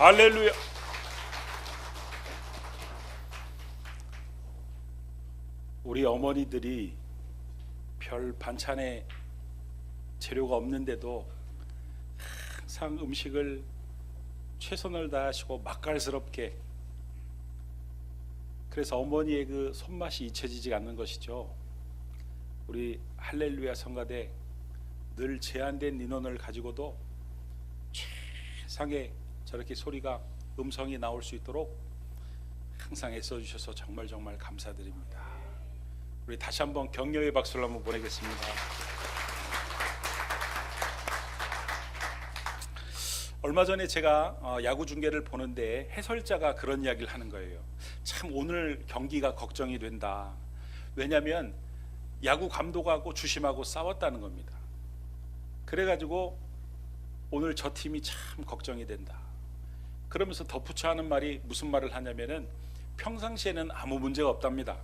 할렐루야. 우리 어머니들이 별 반찬에 재료가 없는데도 항상 음식을 최선을 다하시고 맛깔스럽게, 그래서 어머니의 그 손맛이 잊혀지지 않는 것이죠. 우리 할렐루야 성가대 늘 제한된 인원을 가지고도 최상의 저렇게 소리가 음성이 나올 수 있도록 항상 애써주셔서 정말 감사드립니다. 우리 다시 한번 격려의 박수를 한번 보내겠습니다. 얼마 전에 제가 야구 중계를 보는데 해설자가 그런 이야기를 하는 거예요. 참 오늘 경기가 걱정이 된다. 왜냐하면 야구 감독하고 주심하고 싸웠다는 겁니다. 그래가지고 오늘 저 팀이 참 걱정이 된다. 그러면서 덧붙여 하는 말이 무슨 말을 하냐면은 평상시에는 아무 문제가 없답니다.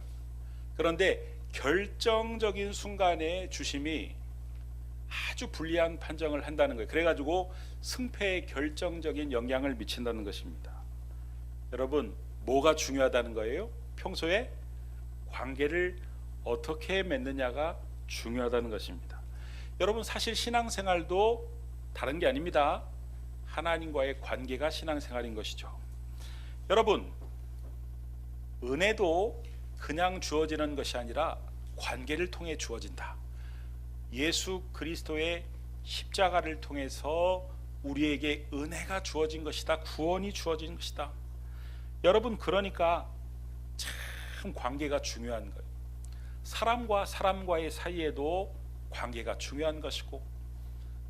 그런데 결정적인 순간에 주심이 아주 불리한 판정을 한다는 거예요. 그래가지고 승패에 결정적인 영향을 미친다는 것입니다. 여러분, 뭐가 중요하다는 거예요? 평소에 관계를 어떻게 맺느냐가 중요하다는 것입니다. 여러분, 사실 신앙생활도 다른 게 아닙니다. 하나님과의 관계가 신앙생활인 것이죠. 여러분, 은혜도 그냥 주어지는 것이 아니라 관계를 통해 주어진다. 예수 그리스도의 십자가를 통해서 우리에게 은혜가 주어진 것이다. 구원이 주어진 것이다. 여러분, 그러니까 참 관계가 중요한 거예요. 사람과 사람과의 사이에도 관계가 중요한 것이고,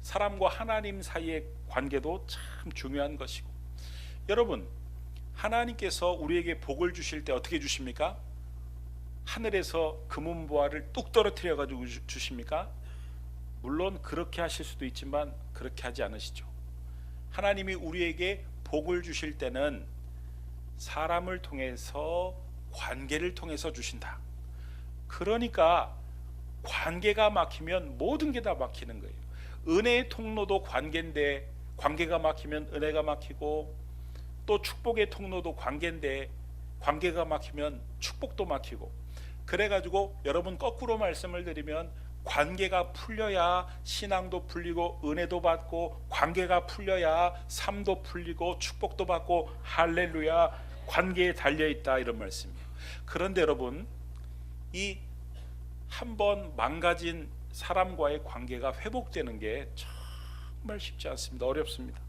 사람과 하나님 사이의 관계도 참 중요한 것이고, 여러분, 하나님께서 우리에게 복을 주실 때 어떻게 주십니까? 하늘에서 금은보화를 뚝 떨어뜨려 가지고 주십니까? 물론 그렇게 하실 수도 있지만 그렇게 하지 않으시죠. 하나님이 우리에게 복을 주실 때는 사람을 통해서, 관계를 통해서 주신다. 그러니까 관계가 막히면 모든 게 다 막히는 거예요. 은혜의 통로도 관계인데 관계가 막히면 은혜가 막히고, 또 축복의 통로도 관계인데 관계가 막히면 축복도 막히고, 그래가지고 여러분, 거꾸로 말씀을 드리면 관계가 풀려야 신앙도 풀리고 은혜도 받고, 관계가 풀려야 삶도 풀리고 축복도 받고, 할렐루야, 관계에 달려있다, 이런 말씀이에요. 그런데 여러분, 이 한번 망가진 사람과의 관계가 회복되는 게 정말 쉽지 않습니다. 어렵습니다.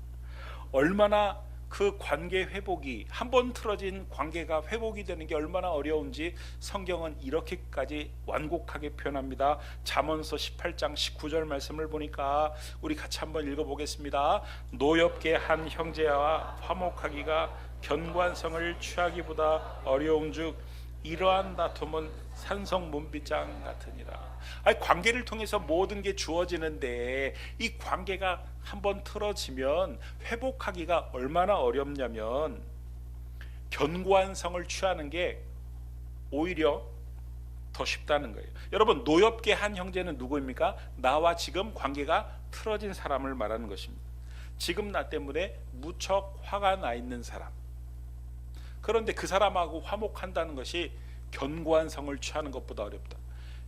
얼마나 그 관계 회복이, 한번 틀어진 관계가 회복이 되는 게 얼마나 어려운지 성경은 이렇게까지 완곡하게 표현합니다. 잠언서 18장 19절 말씀을 보니까 우리 같이 한번 읽어보겠습니다. 노엽게 한 형제와 화목하기가 견고한성을 취하기보다 어려운즉 이러한 다툼은 산성 문빗장 같으니라. 아니, 관계를 통해서 모든 게 주어지는데 이 관계가 한번 틀어지면 회복하기가 얼마나 어렵냐면, 견고한 성을 취하는 게 오히려 더 쉽다는 거예요. 여러분, 노엽게 한 형제는 누구입니까? 나와 지금 관계가 틀어진 사람을 말하는 것입니다. 지금 나 때문에 무척 화가 나 있는 사람. 그런데 그 사람하고 화목한다는 것이 견고한 성을 취하는 것보다 어렵다.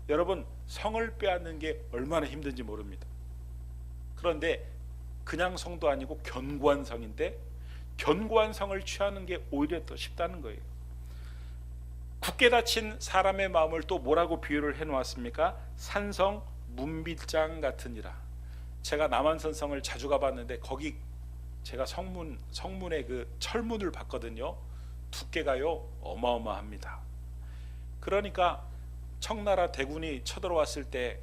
여러분, 성을 빼앗는 게 얼마나 힘든지 모릅니다. 그런데 그냥 성도 아니고 견고한 성인데, 견고한 성을 취하는 게 오히려 더 쉽다는 거예요. 굳게 닫힌 사람의 마음을 또 뭐라고 비유를 해놓았습니까? 산성 문빗장 같으니라. 제가 남한산성을 자주 가봤는데 거기 제가 성문의 그 철문을 봤거든요. 두께가요 어마어마합니다. 그러니까 청나라 대군이 쳐들어왔을 때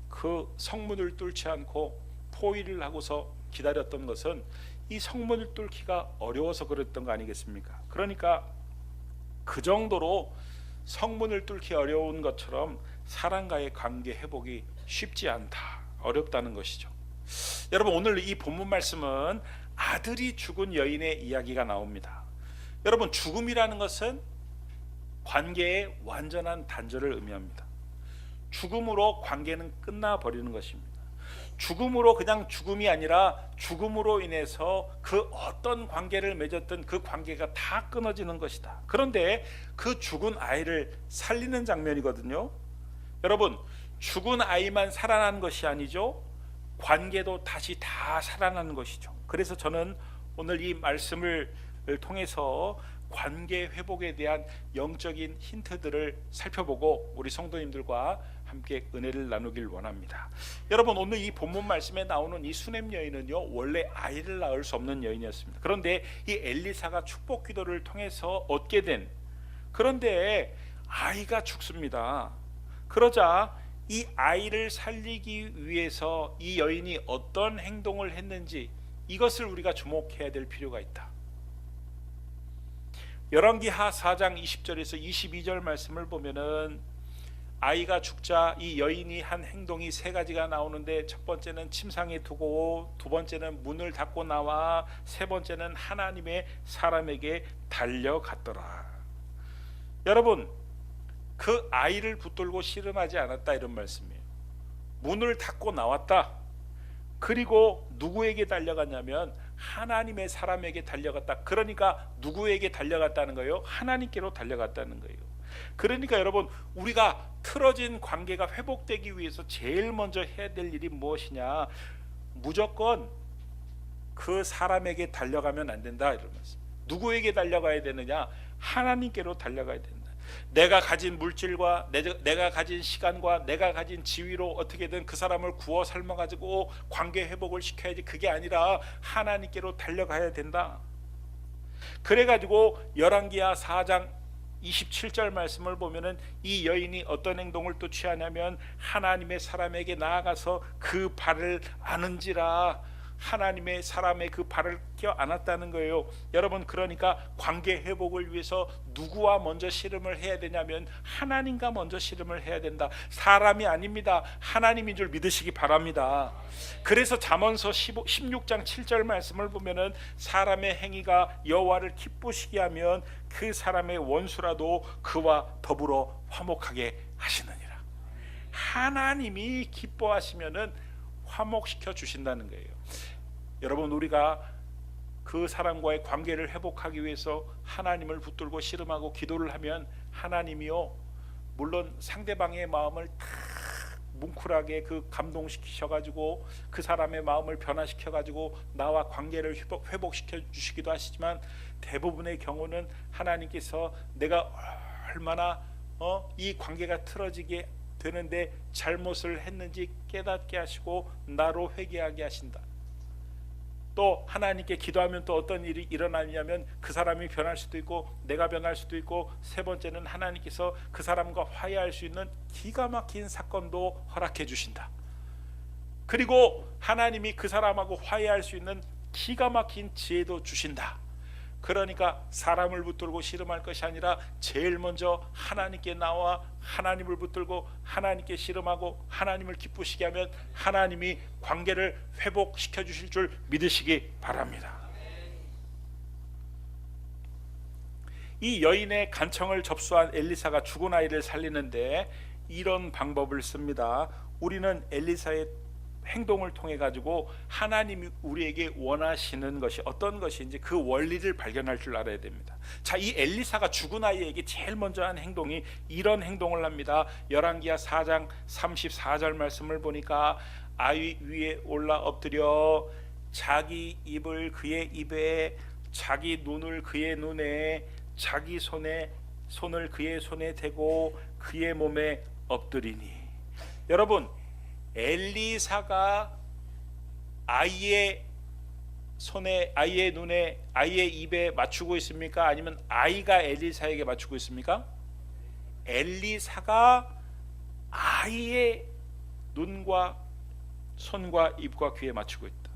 그 성문을 뚫지 않고 포위를 하고서 기다렸던 것은 이 성문을 뚫기가 어려워서 그랬던 거 아니겠습니까? 그러니까 그 정도로 성문을 뚫기 어려운 것처럼 사람과의 관계 회복이 쉽지 않다, 어렵다는 것이죠. 여러분, 오늘 이 본문 말씀은 아들이 죽은 여인의 이야기가 나옵니다. 여러분, 죽음이라는 것은 관계의 완전한 단절을 의미합니다. 죽음으로 관계는 끝나버리는 것입니다. 죽음으로 그냥 죽음이 아니라 죽음으로 인해서 그 어떤 관계를 맺었던 그 관계가 다 끊어지는 것이다. 그런데 그 죽은 아이를 살리는 장면이거든요. 여러분, 죽은 아이만 살아난 것이 아니죠. 관계도 다시 다 살아나는 것이죠. 그래서 저는 오늘 이 말씀을 통해서 관계 회복에 대한 영적인 힌트들을 살펴보고 우리 성도님들과 함께 은혜를 나누길 원합니다. 여러분, 오늘 이 본문 말씀에 나오는 이 수넴 여인은요, 원래 아이를 낳을 수 없는 여인이었습니다. 그런데 이 엘리사가 축복 기도를 통해서 얻게 된, 그런데 아이가 죽습니다. 그러자 이 아이를 살리기 위해서 이 여인이 어떤 행동을 했는지, 이것을 우리가 주목해야 될 필요가 있다. 열왕기하 4장 20절에서 22절 말씀을 보면은 아이가 죽자 이 여인이 한 행동이 세 가지가 나오는데, 첫 번째는 침상에 두고, 두 번째는 문을 닫고 나와, 세 번째는 하나님의 사람에게 달려갔더라. 여러분, 그 아이를 붙들고 씨름하지 않았다, 이런 말씀이에요. 문을 닫고 나왔다. 그리고 누구에게 달려갔냐면 하나님의 사람에게 달려갔다. 그러니까 누구에게 달려갔다는 거예요? 하나님께로 달려갔다는 거예요. 그러니까 여러분, 우리가 틀어진 관계가 회복되기 위해서 제일 먼저 해야 될 일이 무엇이냐? 무조건 그 사람에게 달려가면 안 된다, 이런 말씀. 누구에게 달려가야 되느냐? 하나님께로 달려가야 된다. 내가 가진 물질과 내가 가진 시간과 내가 가진 지위로 어떻게든 그 사람을 구워 삶아가지고 관계 회복을 시켜야지, 그게 아니라 하나님께로 달려가야 된다. 그래가지고 열왕기하 4장 27절 말씀을 보면은 이 여인이 어떤 행동을 또 취하냐면 하나님의 사람에게 나아가서 그 발을 아는지라, 하나님의 사람의 그 발을 껴안았다는 거예요. 여러분, 그러니까 관계 회복을 위해서 누구와 먼저 씨름을 해야 되냐면 하나님과 먼저 씨름을 해야 된다. 사람이 아닙니다. 하나님인 줄 믿으시기 바랍니다. 그래서 잠언서 16장 7절 말씀을 보면은 사람의 행위가 여호와를 기쁘시게 하면 그 사람의 원수라도 그와 더불어 화목하게 하시느니라. 하나님이 기뻐하시면은 화목시켜 주신다는 거예요. 여러분, 우리가 그 사람과의 관계를 회복하기 위해서 하나님을 붙들고 씨름하고 기도를 하면 하나님이요, 물론 상대방의 마음을 다 뭉클하게 그 감동시키셔가지고 그 사람의 마음을 변화시켜가지고 나와 관계를 회복시켜 주시기도 하시지만, 대부분의 경우는 하나님께서 내가 얼마나 이 관계가 틀어지게 되는데 잘못을 했는지 깨닫게 하시고 나로 회개하게 하신다. 또 하나님께 기도하면 또 어떤 일이 일어나냐면 그 사람이 변할 수도 있고 내가 변할 수도 있고, 세 번째는 하나님께서 그 사람과 화해할 수 있는 기가 막힌 사건도 허락해 주신다. 그리고 하나님이 그 사람하고 화해할 수 있는 기가 막힌 지혜도 주신다. 그러니까 사람을 붙들고 씨름할 것이 아니라 제일 먼저 하나님께 나와 하나님을 붙들고 하나님께 씨름하고 하나님을 기쁘시게 하면 하나님이 관계를 회복시켜 주실 줄 믿으시기 바랍니다. 이 여인의 간청을 접수한 엘리사가 죽은 아이를 살리는데 이런 방법을 씁니다. 우리는 엘리사의 행동을 통해 가지고 하나님이 우리에게 원하시는 것이 어떤 것인지 그 원리를 발견할 줄 알아야 됩니다. 자, 이 엘리사가 죽은 아이에게 제일 먼저 한 행동이 이런 행동을 합니다. 열왕기하 4장 34절 말씀을 보니까 아이 위에 올라 엎드려 자기 입을 그의 입에, 자기 눈을 그의 눈에, 자기 손을 그의 손에 대고 그의 몸에 엎드리니. 여러분, 엘리사가 아이의 손에, 아이의 눈에, 아이의 입에 맞추고 있습니까? 아니면 아이가 엘리사에게 맞추고 있습니까? 엘리사가 아이의 눈과 손과 입과 귀에 맞추고 있다.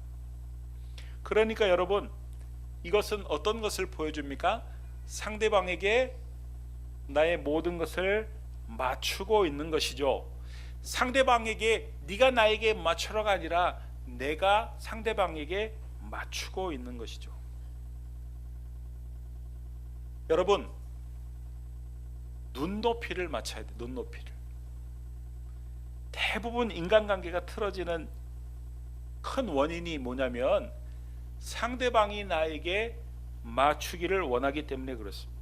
그러니까 여러분, 이것은 어떤 것을 보여줍니까? 상대방에게 나의 모든 것을 맞추고 있는 것이죠. 상대방에게 네가 나에게 맞춰라가 아니라 내가 상대방에게 맞추고 있는 것이죠. 여러분, 눈높이를 맞춰야 돼. 눈높이를. 대부분 인간관계가 틀어지는 큰 원인이 뭐냐면 상대방이 나에게 맞추기를 원하기 때문에 그렇습니다.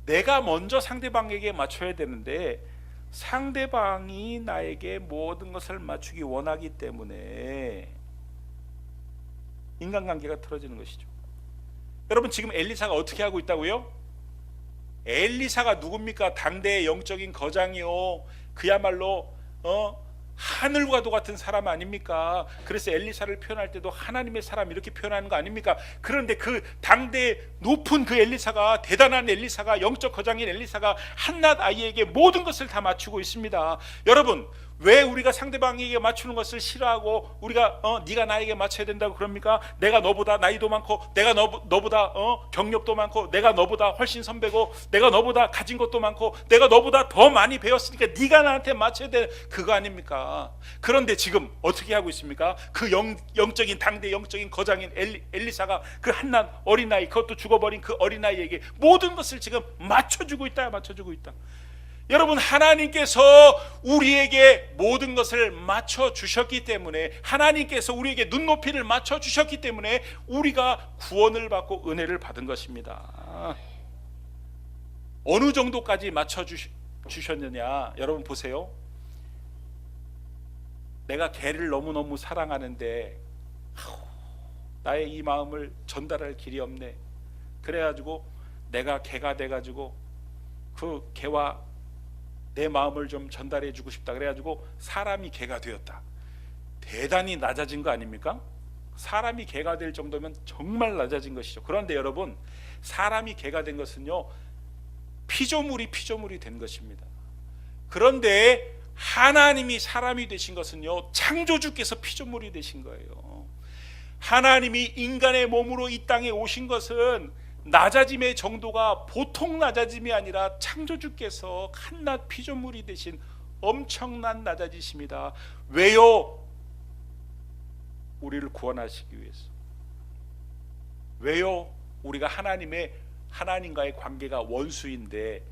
내가 먼저 상대방에게 맞춰야 되는데 상대방이 나에게 모든 것을 맞추기 원하기 때문에 인간관계가 틀어지는 것이죠. 여러분, 지금 엘리사가 어떻게 하고 있다고요? 엘리사가 누굽니까? 당대의 영적인 거장이요, 그야말로 하늘과도 같은 사람 아닙니까? 그래서 엘리사를 표현할 때도 하나님의 사람 이렇게 표현하는 거 아닙니까? 그런데 그 당대 높은 그 엘리사가, 대단한 엘리사가, 영적 거장인 엘리사가 한낱 아이에게 모든 것을 다 맞추고 있습니다. 여러분, 왜 우리가 상대방에게 맞추는 것을 싫어하고 우리가 네가 나에게 맞춰야 된다고 그럽니까? 내가 너보다 나이도 많고, 내가 너보다 경력도 많고, 내가 너보다 훨씬 선배고, 내가 너보다 가진 것도 많고, 내가 너보다 더 많이 배웠으니까 네가 나한테 맞춰야 돼, 그거 아닙니까? 그런데 지금 어떻게 하고 있습니까? 그 영적인 당대 영적인 거장인 엘리사가 그 한낱 어린아이, 그것도 죽어버린 그 어린아이에게 모든 것을 지금 맞춰주고 있다. 여러분, 하나님께서 우리에게 모든 것을 맞춰주셨기 때문에, 하나님께서 우리에게 눈높이를 맞춰주셨기 때문에 우리가 구원을 받고 은혜를 받은 것입니다. 어느 정도까지 맞춰주셨느냐, 여러분 보세요. 내가 개를 너무너무 사랑하는데 나의 이 마음을 전달할 길이 없네. 그래가지고 내가 개가 돼가지고 그 개와 내 마음을 좀 전달해 주고 싶다. 그래가지고 사람이 개가 되었다. 대단히 낮아진 거 아닙니까? 사람이 개가 될 정도면 정말 낮아진 것이죠. 그런데 여러분, 사람이 개가 된 것은요, 피조물이 된 것입니다. 그런데 하나님이 사람이 되신 것은요, 창조주께서 피조물이 되신 거예요. 하나님이 인간의 몸으로 이 땅에 오신 것은 낮아짐의 정도가 보통 낮아짐이 아니라 창조주께서 한낱 피조물이 되신 엄청난 낮아지십니다. 왜요? 우리를 구원하시기 위해서. 왜요? 우리가 하나님과의 관계가 원수인데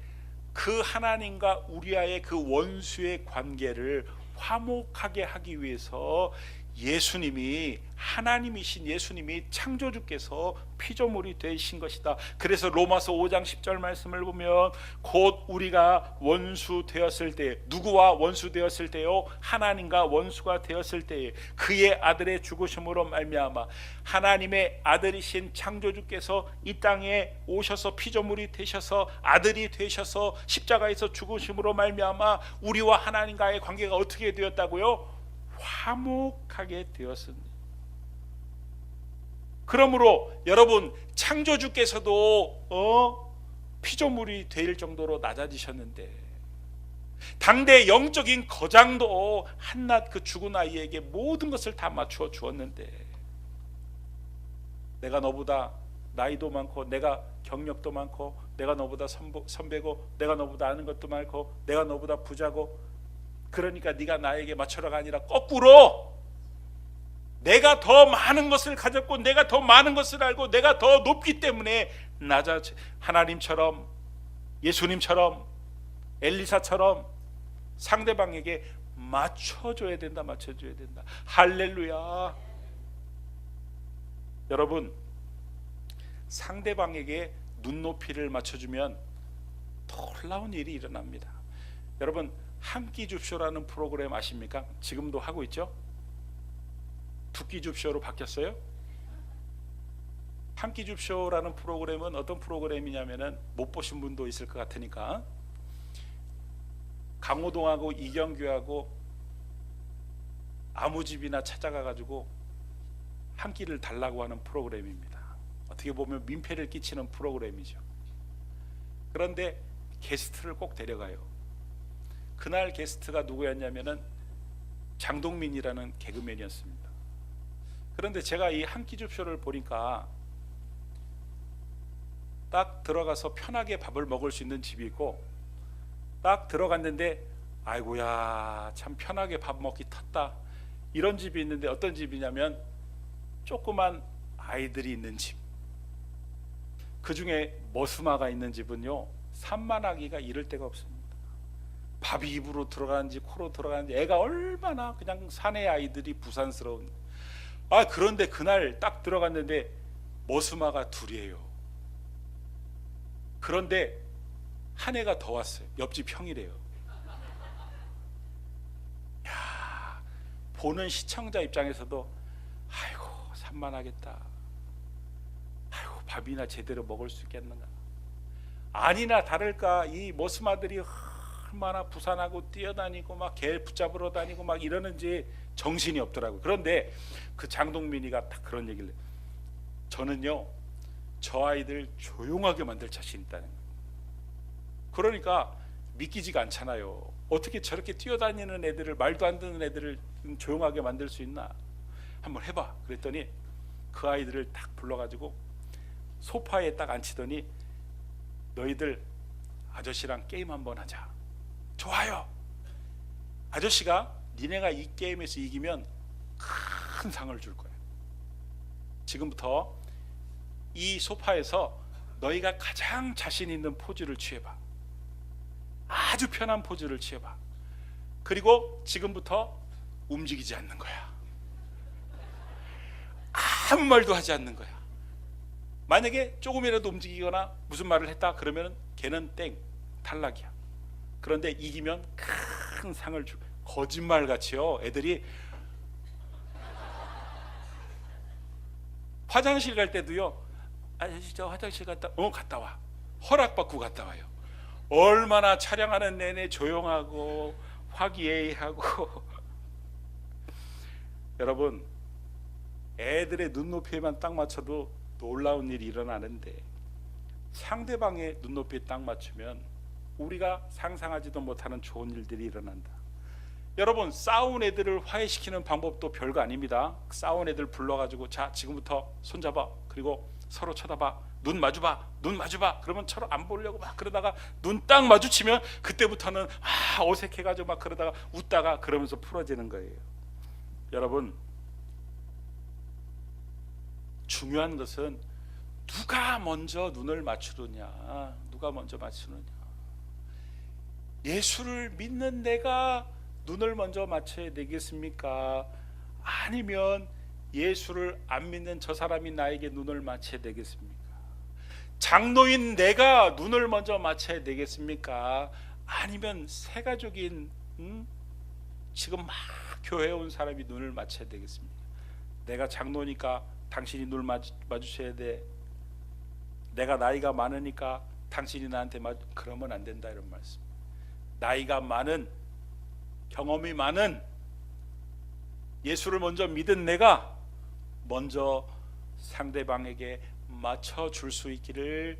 그 하나님과 우리와의 그 원수의 관계를 화목하게 하기 위해서 예수님이, 하나님이신 예수님이, 창조주께서 피조물이 되신 것이다. 그래서 로마서 5장 10절 말씀을 보면 곧 우리가 원수 되었을 때, 누구와 원수 되었을 때요? 하나님과 원수가 되었을 때에 그의 아들의 죽으심으로 말미암아 하나님의 아들이신 창조주께서 이 땅에 오셔서 피조물이 되셔서 아들이 되셔서 십자가에서 죽으심으로 말미암아 우리와 하나님과의 관계가 어떻게 되었다고요? 화목하게 되었습니다. 그러므로 여러분, 창조주께서도 피조물이 될 정도로 낮아지셨는데 당대 영적인 거장도 한낱 그 죽은 아이에게 모든 것을 다 맞추어 주었는데, 내가 너보다 나이도 많고, 내가 경력도 많고, 내가 너보다 선배고, 내가 너보다 아는 것도 많고, 내가 너보다 부자고, 그러니까 네가 나에게 맞춰라가 아니라 거꾸로 내가 더 많은 것을 가졌고, 내가 더 많은 것을 알고, 내가 더 높기 때문에 하나님처럼, 예수님처럼, 엘리사처럼 상대방에게 맞춰줘야 된다. 할렐루야. 여러분, 상대방에게 눈높이를 맞춰주면 놀라운 일이 일어납니다. 여러분, 한 끼 줍쇼라는 프로그램 아십니까? 지금도 하고 있죠? 두 끼 줍쇼로 바뀌었어요. 한 끼 줍쇼라는 프로그램은 어떤 프로그램이냐면은 못 보신 분도 있을 것 같으니까, 강호동하고 이경규하고 아무 집이나 찾아가 가지고 한 끼를 달라고 하는 프로그램입니다. 어떻게 보면 민폐를 끼치는 프로그램이죠. 그런데 게스트를 꼭 데려가요. 그날 게스트가 누구였냐면은 장동민이라는 개그맨이었습니다. 그런데 제가 이 한 끼 줍쇼를 보니까 딱 들어가서 편하게 밥을 먹을 수 있는 집이 있고, 딱 들어갔는데 아이고야 참 편하게 밥 먹기 탔다, 이런 집이 있는데, 어떤 집이냐면 조그만 아이들이 있는 집, 그 중에 머스마가 있는 집은요 산만하기가 이를 데가 없습니다. 밥이 입으로 들어가는지 코로 들어가는지 애가 얼마나 그냥 사내 아이들이 부산스러운, 그런데 그날 딱 들어갔는데 머스마가 둘이에요. 그런데 한 해가 더 왔어요. 옆집 형이래요. 야, 보는 시청자 입장에서도 아이고 산만하겠다. 아이고 밥이나 제대로 먹을 수 있겠는가. 아니나 다를까 이 머스마들이 얼마나 부산하고 뛰어다니고 막 개 붙잡으러 다니고 막 이러는지 정신이 없더라고요. 그런데 그 장동민이가 딱 그런 얘기를 해요. 저는요 저 아이들 조용하게 만들 자신 있다는 거예요. 그러니까 믿기지가 않잖아요. 어떻게 저렇게 뛰어다니는 애들을, 말도 안 듣는 애들을 조용하게 만들 수 있나. 한번 해봐. 그랬더니 그 아이들을 딱 불러가지고 소파에 딱 앉히더니 너희들 아저씨랑 게임 한번 하자. 좋아요. 아저씨가 니네가 이 게임에서 이기면 큰 상을 줄 거야. 지금부터 이 소파에서 너희가 가장 자신 있는 포즈를 취해봐. 아주 편한 포즈를 취해봐. 그리고 지금부터 움직이지 않는 거야. 아무 말도 하지 않는 거야. 만약에 조금이라도 움직이거나 무슨 말을 했다 그러면 걔는 땡, 탈락이야. 그런데 이기면 큰 상을 줄. 거짓말같이요. 애들이 화장실 갈 때도요. 아저씨 저 화장실 갔다 와. 허락받고 갔다 와요. 얼마나 촬영하는 내내 조용하고 화기애애하고 여러분 애들의 눈높이에만 딱 맞춰도 놀라운 일이 일어나는데 상대방의 눈높이에 딱 맞추면 우리가 상상하지도 못하는 좋은 일들이 일어난다. 여러분 싸운 애들을 화해시키는 방법도 별거 아닙니다. 싸운 애들 불러가지고 자 지금부터 손잡아. 그리고 서로 쳐다봐. 눈 마주봐. 그러면 서로 안 보려고 막 그러다가 눈 딱 마주치면 그때부터는 어색해가지고 막 그러다가 웃다가 그러면서 풀어지는 거예요. 여러분 중요한 것은 누가 먼저 눈을 맞추느냐. 누가 먼저 맞추느냐. 예수를 믿는 내가 눈을 먼저 맞춰야 되겠습니까? 아니면 예수를 안 믿는 저 사람이 나에게 눈을 맞춰야 되겠습니까? 장로인 내가 눈을 먼저 맞춰야 되겠습니까? 아니면 새가족인 지금 막 교회에 온 사람이 눈을 맞춰야 되겠습니까? 내가 장로니까 당신이 눈을 마주쳐야 돼. 내가 나이가 많으니까 당신이 나한테 그러면 안 된다 이런 말씀. 나이가 많은 경험이 많은 예수를 먼저 믿은 내가 먼저 상대방에게 맞춰줄 수 있기를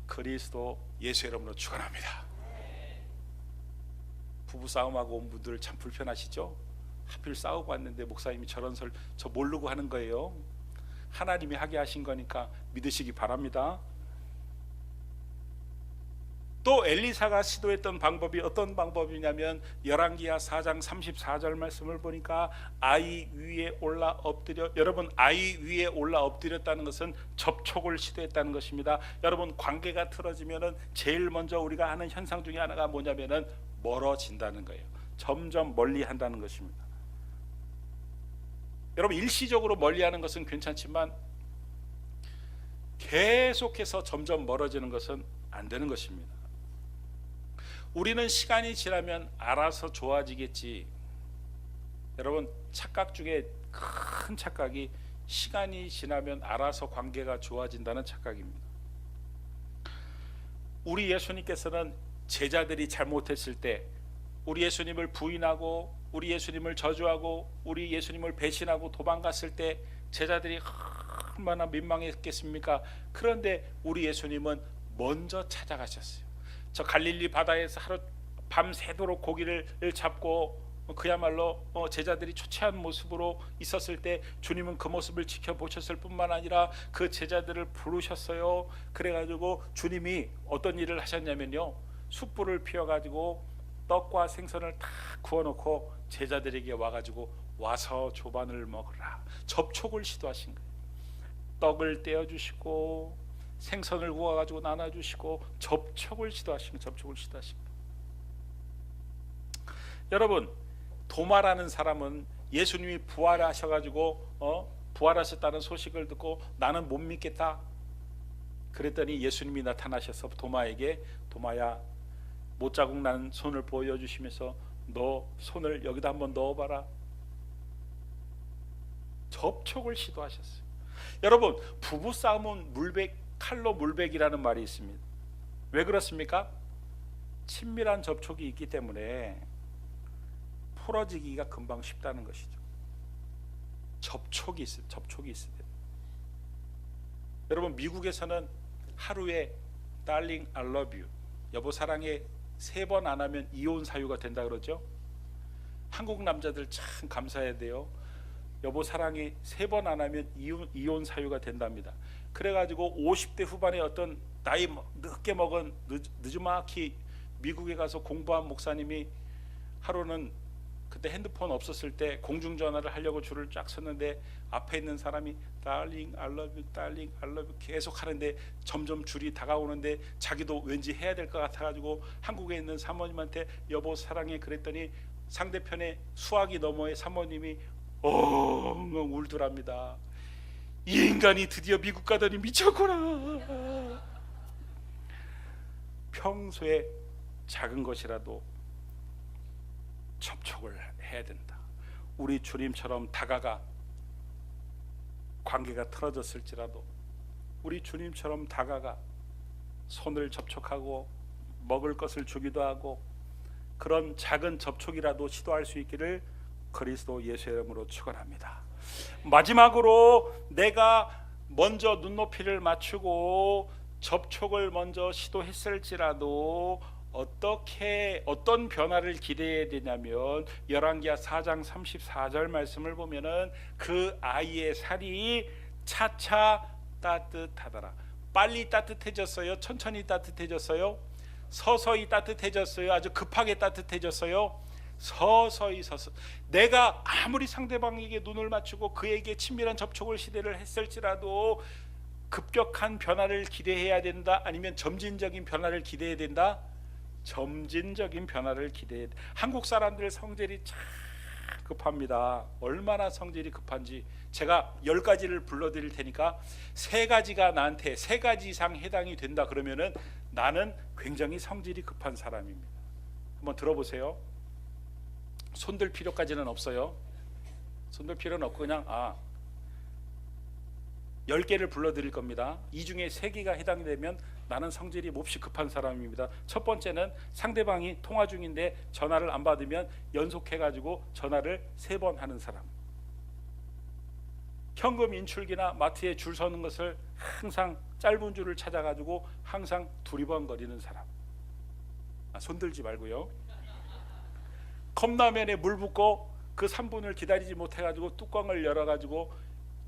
그리스도 예수의 이름으로 축원합니다. 부부싸움하고 온 분들 참 불편하시죠? 하필 싸우고 왔는데 목사님이 저런 저 모르고 하는 거예요. 하나님이 하게 하신 거니까 믿으시기 바랍니다. 또 엘리사가 시도했던 방법이 어떤 방법이냐면 열왕기하 4장 34절 말씀을 보니까 아이 위에 올라 엎드려. 여러분 아이 위에 올라 엎드렸다는 것은 접촉을 시도했다는 것입니다. 여러분 관계가 틀어지면은 제일 먼저 우리가 하는 현상 중에 하나가 뭐냐면은 멀어진다는 거예요. 점점 멀리한다는 것입니다. 여러분 일시적으로 멀리하는 것은 괜찮지만 계속해서 점점 멀어지는 것은 안 되는 것입니다. 우리는 시간이 지나면 알아서 좋아지겠지. 여러분 착각 중에 큰 착각이 시간이 지나면 알아서 관계가 좋아진다는 착각입니다. 우리 예수님께서는 제자들이 잘못했을 때 우리 예수님을 부인하고 우리 예수님을 저주하고 우리 예수님을 배신하고 도망갔을 때 제자들이 얼마나 민망했겠습니까? 그런데 우리 예수님은 먼저 찾아가셨어요. 저 갈릴리 바다에서 하루 밤새도록 고기를 잡고 그야말로 제자들이 초췌한 모습으로 있었을 때 주님은 그 모습을 지켜보셨을 뿐만 아니라 그 제자들을 부르셨어요. 그래가지고 주님이 어떤 일을 하셨냐면요, 숯불을 피워가지고 떡과 생선을 다 구워놓고 제자들에게 와가지고 와서 조반을 먹으라. 접촉을 시도하신 거예요. 떡을 떼어주시고 생선을 구워가지고 나눠주시고 접촉을 시도하신 거예요. 여러분 도마라는 사람은 예수님이 부활하셔가지고 부활하셨다는 소식을 듣고 나는 못 믿겠다. 그랬더니 예수님이 나타나셔서 도마에게 도마야 못자국 난 손을 보여주시면서 너 손을 여기다 한번 넣어봐라. 접촉을 시도하셨어요. 여러분 부부싸움은 칼로 물백이라는 말이 있습니다. 왜 그렇습니까? 친밀한 접촉이 있기 때문에 풀어지기가 금방 쉽다는 것이죠. 접촉이 있어야 돼요. 여러분 미국에서는 하루에 darling I love you 여보 사랑해 3번 안 하면 이혼 사유가 된다 그러죠. 한국 남자들 참 감사해야 돼요. 여보 사랑해 3번 안 하면 이혼 사유가 된답니다. 그래가지고 50대 후반에 어떤 나이 늦게 먹은 늦지막히 미국에 가서 공부한 목사님이 하루는 그때 핸드폰 없었을 때 공중전화를 하려고 줄을 쫙 섰는데 앞에 있는 사람이 darling I love you darling I love you 계속 하는데 점점 줄이 다가오는데 자기도 왠지 해야 될 것 같아가지고 한국에 있는 사모님한테 여보 사랑해 그랬더니 상대편의 수화기 너머의 사모님이 엉엉 울더랍니다. 이 인간이 드디어 미국 가더니 미쳤구나. 평소에 작은 것이라도 접촉을 해야 된다. 우리 주님처럼 다가가 관계가 틀어졌을지라도 우리 주님처럼 다가가 손을 접촉하고 먹을 것을 주기도 하고 그런 작은 접촉이라도 시도할 수 있기를 그리스도 예수의 이름으로 축원합니다. 마지막으로 내가 먼저 눈높이를 맞추고 접촉을 먼저 시도했을지라도 어떤 변화를 기대해야 되냐면 열왕기하 4장 34절 말씀을 보면은 그 아이의 살이 차차 따뜻하더라. 빨리 따뜻해졌어요? 천천히 따뜻해졌어요? 서서히 따뜻해졌어요? 아주 급하게 따뜻해졌어요? 서서히 내가 아무리 상대방에게 눈을 맞추고 그에게 친밀한 접촉을 시도를 했을지라도 급격한 변화를 기대해야 된다? 아니면 점진적인 변화를 기대해야 된다? 점진적인 변화를 기대해야 돼. 한국 사람들 성질이 참 급합니다. 얼마나 성질이 급한지 제가 10가지를 불러드릴 테니까 3가지가 나한테 3가지 이상 해당이 된다 그러면은 나는 굉장히 성질이 급한 사람입니다. 한번 들어보세요. 손들 필요까지는 없어요. 손들 필요는 없고 그냥 10개를 불러드릴 겁니다. 이 중에 3개가 해당이 되면 나는 성질이 몹시 급한 사람입니다. 첫 번째는 상대방이 통화 중인데 전화를 안 받으면 연속해가지고 전화를 3번 하는 사람. 현금 인출기나 마트에 줄 서는 것을 항상 짧은 줄을 찾아가지고 항상 두리번거리는 사람. 손들지 말고요. 컵라면에 물 붓고 그 3분을 기다리지 못해가지고 뚜껑을 열어가지고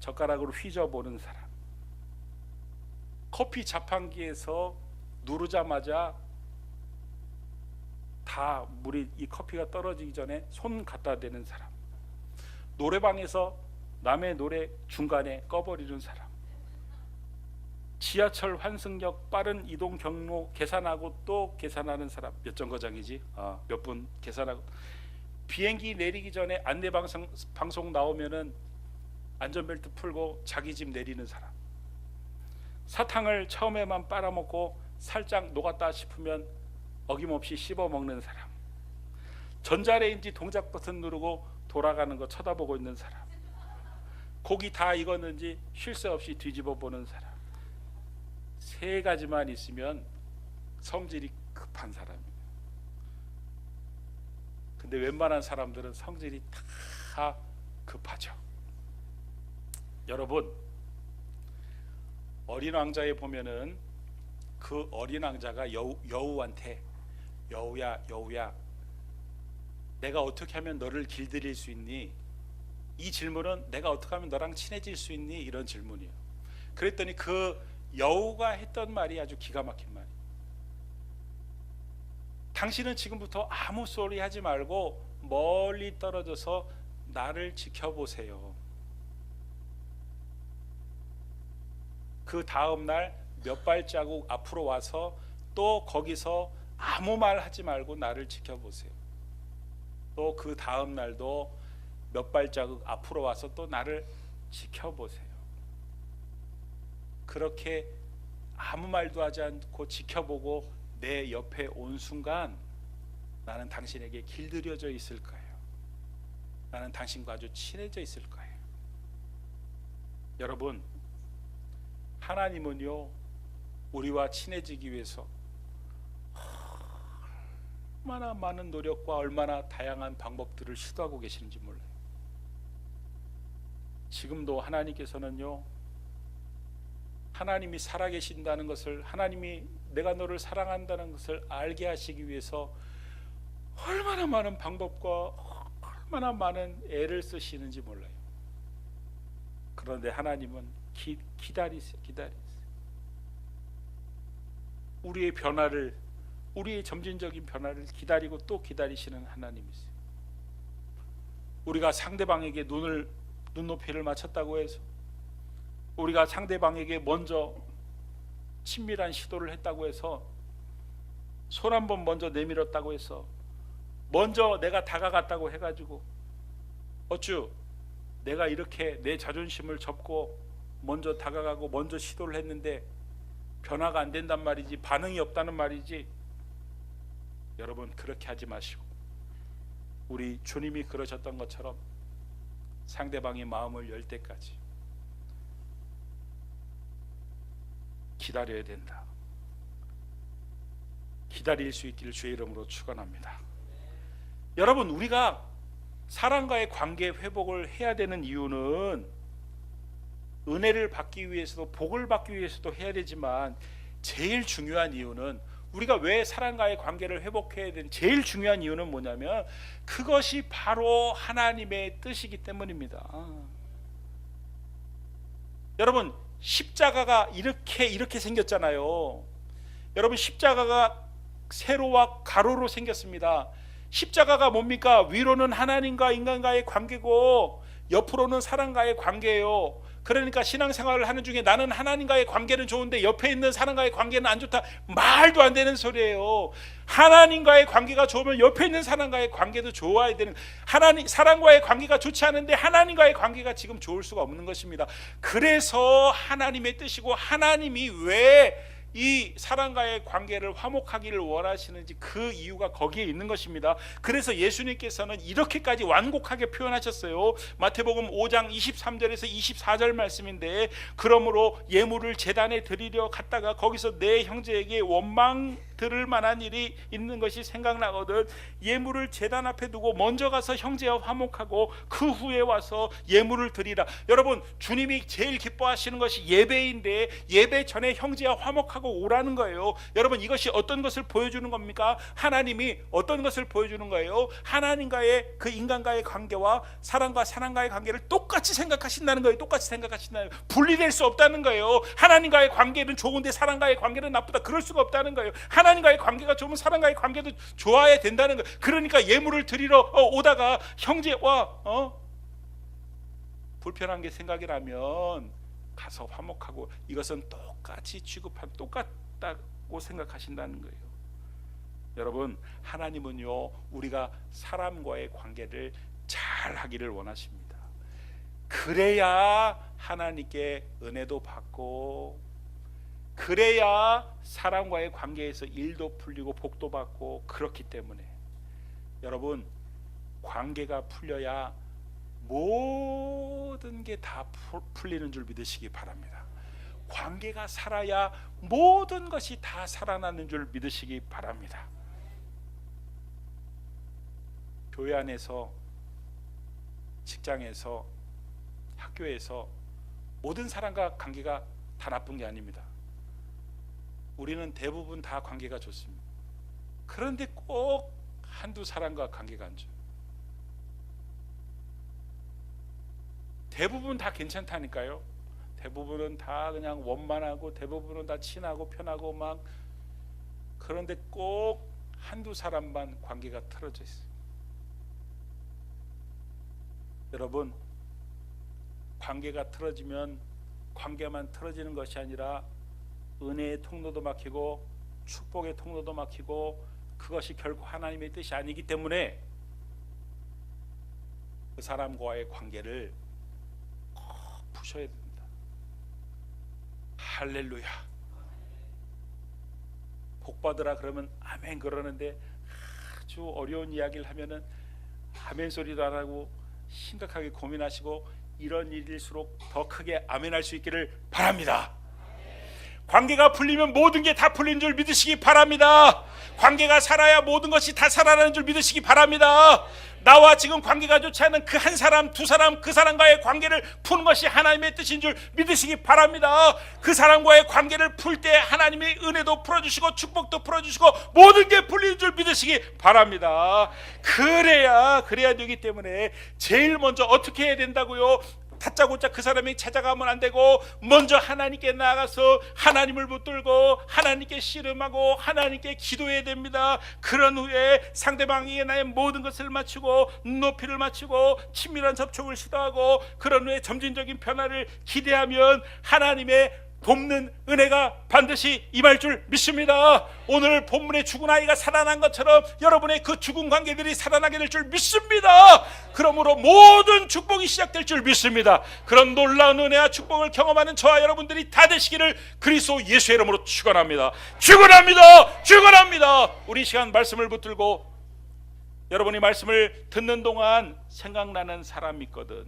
젓가락으로 휘저어보는 사람. 커피 자판기에서 누르자마자 다 물이 이 커피가 떨어지기 전에 손 갖다 대는 사람. 노래방에서 남의 노래 중간에 꺼버리는 사람. 지하철 환승역 빠른 이동 경로 계산하고 또 계산하는 사람. 몇 정거장이지? 몇 분 계산하고. 비행기 내리기 전에 안내 방송 나오면은 안전벨트 풀고 자기 집 내리는 사람. 사탕을 처음에만 빨아먹고 살짝 녹았다 싶으면 어김없이 씹어먹는 사람. 전자레인지 동작 버튼 누르고 돌아가는 거 쳐다보고 있는 사람. 고기 다 익었는지 쉴 새 없이 뒤집어 보는 사람. 3가지만 있으면 성질이 급한 사람입니다. 근데 웬만한 사람들은 성질이 다 급하죠. 여러분, 어린 왕자에 보면은 그 어린 왕자가 여우한테 여우야 내가 어떻게 하면 너를 길들일 수 있니? 이 질문은 내가 어떻게 하면 너랑 친해질 수 있니? 이런 질문이에요. 그랬더니 그 여우가 했던 말이 아주 기가 막힌 말이에요. 당신은 지금부터 아무 소리 하지 말고 멀리 떨어져서 나를 지켜보세요. 그 다음 날 몇 발자국 앞으로 와서 또 거기서 아무 말 하지 말고 나를 지켜보세요. 또 그 다음 날도 몇 발자국 앞으로 와서 또 나를 지켜보세요. 그렇게 아무 말도 하지 않고 지켜보고 내 옆에 온 순간 나는 당신에게 길들여져 있을 거예요. 나는 당신과 아주 친해져 있을 거예요. 여러분, 하나님은요, 우리와 친해지기 위해서 얼마나 많은 노력과 얼마나 다양한 방법들을 시도하고 계시는지 몰라요. 지금도 하나님께서는요, 하나님이 살아계신다는 것을, 하나님이 내가 너를 사랑한다는 것을 알게 하시기 위해서 얼마나 많은 방법과 얼마나 많은 애를 쓰시는지 몰라요. 그런데 하나님은 기다리세요. 우리의 변화를, 우리의 점진적인 변화를 기다리고 또 기다리시는 하나님이세요. 우리가 상대방에게 눈높이를 맞췄다고 해서, 우리가 상대방에게 먼저 친밀한 시도를 했다고 해서, 손 한 번 먼저 내밀었다고 해서, 먼저 내가 다가갔다고 해가지고 어쭈 내가 이렇게 내 자존심을 접고 먼저 다가가고 먼저 시도를 했는데 변화가 안 된단 말이지, 반응이 없다는 말이지. 여러분, 그렇게 하지 마시고 우리 주님이 그러셨던 것처럼 상대방의 마음을 열 때까지 기다려야 된다. 기다릴 수 있기를 주의 이름으로 축원합니다. 여러분, 우리가 사람과의 관계 회복을 해야 되는 이유는 은혜를 받기 위해서도 복을 받기 위해서도 해야 되지만, 제일 중요한 이유는, 우리가 왜 사람과의 관계를 회복해야 되는 제일 중요한 이유는 뭐냐면, 그것이 바로 하나님의 뜻이기 때문입니다. 여러분, 십자가가 이렇게 생겼잖아요. 여러분, 십자가가 세로와 가로로 생겼습니다. 십자가가 뭡니까? 위로는 하나님과 인간과의 관계고 옆으로는 사람과의 관계예요. 그러니까 신앙생활을 하는 중에 나는 하나님과의 관계는 좋은데 옆에 있는 사람과의 관계는 안 좋다, 말도 안 되는 소리예요. 하나님과의 관계가 좋으면 옆에 있는 사람과의 관계도 좋아야 되는, 사람과의 관계가 좋지 않은데 하나님과의 관계가 지금 좋을 수가 없는 것입니다. 그래서 하나님의 뜻이고, 하나님이 왜 이 사람과의 관계를 화목하기를 원하시는지 그 이유가 거기에 있는 것입니다. 그래서 예수님께서는 이렇게까지 완곡하게 표현하셨어요. 마태복음 5장 23절에서 24절 말씀인데, 그러므로 예물을 제단에 드리려 갔다가 거기서 내 형제에게 원망 들을 만한 일이 있는 것이 생각나거든 예물을 제단 앞에 두고 먼저 가서 형제와 화목하고 그 후에 와서 예물을 드리라. 여러분, 주님이 제일 기뻐하시는 것이 예배인데, 예배 전에 형제와 화목하고 오라는 거예요. 여러분, 이것이 어떤 것을 보여주는 겁니까? 하나님이 어떤 것을 보여주는 거예요? 하나님과의 그 인간과의 관계와 사람과 사람과의 관계를 똑같이 생각하신다는 거예요. 똑같이 생각하신다는 거예요. 분리될 수 없다는 거예요. 하나님과의 관계는 좋은데 사람과의 관계는 나쁘다, 그럴 수가 없다는 거예요. 하나님과의 관계가 좋으면 사람과의 관계도 좋아야 된다는 거예요. 그러니까 예물을 드리러 오다가 형제와 불편한 게 생각이 나면 가서 화목하고, 이것은 똑같이 취급한, 똑같다고 생각하신다는 거예요. 여러분, 하나님은요, 우리가 사람과의 관계를 잘 하기를 원하십니다. 그래야 하나님께 은혜도 받고, 그래야 사람과의 관계에서 일도 풀리고 복도 받고, 그렇기 때문에 여러분, 관계가 풀려야 모든 게 다 풀리는 줄 믿으시기 바랍니다. 관계가 살아야 모든 것이 다 살아나는 줄 믿으시기 바랍니다. 교회 안에서, 직장에서, 학교에서 모든 사람과 관계가 다 나쁜 게 아닙니다. 우리는 대부분 다 관계가 좋습니다. 그런데 꼭 한두 사람과 관계가 안 좋아요. 대부분 다 괜찮다니까요. 대부분은 다 그냥 원만하고, 대부분은 다 친하고 편하고 막, 그런데 꼭 한두 사람만 관계가 틀어져 있어요. 여러분, 관계가 틀어지면 관계만 틀어지는 것이 아니라 은혜의 통로도 막히고 축복의 통로도 막히고, 그것이 결코 하나님의 뜻이 아니기 때문에 그 사람과의 관계를 꼭 하셔야 됩니다. 할렐루야. 복 받으라 그러면 아멘 그러는데 아주 어려운 이야기를 하면은 아멘 소리도 안 하고 심각하게 고민하시고 이런 일일수록 더 크게 아멘할 수 있기를 바랍니다. 관계가 풀리면 모든 게 다 풀린 줄 믿으시기 바랍니다. 관계가 살아야 모든 것이 다 살아나는 줄 믿으시기 바랍니다. 나와 지금 관계가 좋지 않은 그 한 사람, 두 사람, 그 사람과의 관계를 푸는 것이 하나님의 뜻인 줄 믿으시기 바랍니다. 그 사람과의 관계를 풀 때 하나님의 은혜도 풀어주시고 축복도 풀어주시고 모든 게 풀리는 줄 믿으시기 바랍니다. 그래야 되기 때문에 제일 먼저 어떻게 해야 된다고요? 다짜고짜 그 사람이 찾아가면 안 되고 먼저 하나님께 나아가서 하나님을 붙들고 하나님께 씨름하고 하나님께 기도해야 됩니다. 그런 후에 상대방에게 나의 모든 것을 맞추고 높이를 맞추고 친밀한 접촉을 시도하고 그런 후에 점진적인 변화를 기대하면 하나님의 돕는 은혜가 반드시 임할 줄 믿습니다. 오늘 본문의 죽은 아이가 살아난 것처럼 여러분의 그 죽은 관계들이 살아나게 될 줄 믿습니다. 그러므로 모든 축복이 시작될 줄 믿습니다. 그런 놀라운 은혜와 축복을 경험하는 저와 여러분들이 다 되시기를 그리스도 예수의 이름으로 축원합니다. 축원합니다. 축원합니다. 우리 시간 말씀을 붙들고 여러분이 말씀을 듣는 동안 생각나는 사람이 있거든,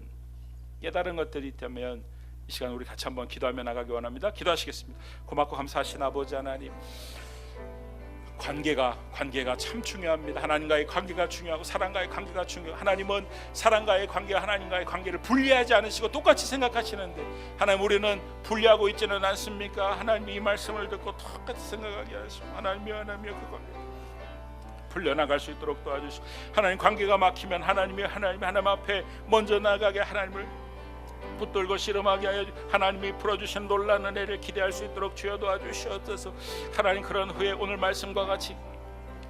깨달은 것들이 있다면 이 시간 우리 같이 한번 기도하며 나가기 원합니다. 기도하시겠습니다. 고맙고 감사하신 아버지 하나님, 관계가 참 중요합니다. 하나님과의 관계가 중요하고 사람과의 관계가 중요하고 하나님은 사람과의 관계와 하나님과의 관계를 분리하지 않으시고 똑같이 생각하시는데 하나님 우리는 분리하고 있지는 않습니까? 하나님 이 말씀을 듣고 똑같이 생각하게 하시고 하나님이 그 관계 풀려나갈 수 있도록 도와주시고 하나님 관계가 막히면 하나님 앞에 먼저 나가게 하나님을 붙들고 씨름하게 하여 하나님이 풀어주신 놀라운 은혜를 기대할 수 있도록 주여 도와주시옵소서. 하나님 그런 후에 오늘 말씀과 같이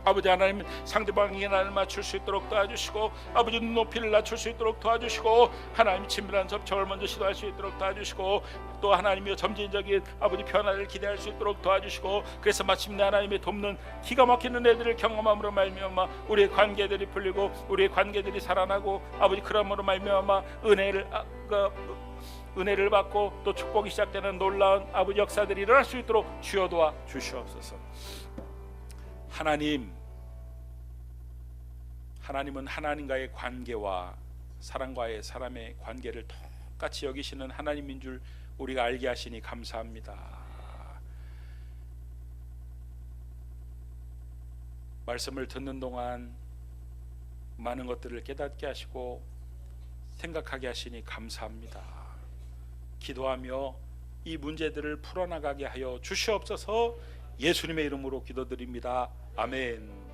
아버지 하나님 상대방에게 나를 맞출 수 있도록 도와주시고 아버지 높이를 낮출 수 있도록 도와주시고 하나님 친밀한 접촉을 먼저 시도할 수 있도록 도와주시고 또 하나님의 점진적인 아버지 변화를 기대할 수 있도록 도와주시고 그래서 마침내 하나님의 돕는 기가 막히는 애들을 경험함으로 말미암아 우리의 관계들이 풀리고 우리의 관계들이 살아나고 아버지 그러므로 말미암아 은혜를 받고 또 축복이 시작되는 놀라운 아버지 역사들이 일어날 수 있도록 주여 도와 주시옵소서. 하나님은 하나님과의 관계와 사람과의 사람의 관계를 똑같이 여기시는 하나님인 줄 우리가 알게 하시니 감사합니다. 말씀을 듣는 동안 많은 것들을 깨닫게 하시고 생각하게 하시니 감사합니다. 기도하며 이 문제들을 풀어나가게 하여 주시옵소서. 예수님의 이름으로 기도드립니다. 아멘.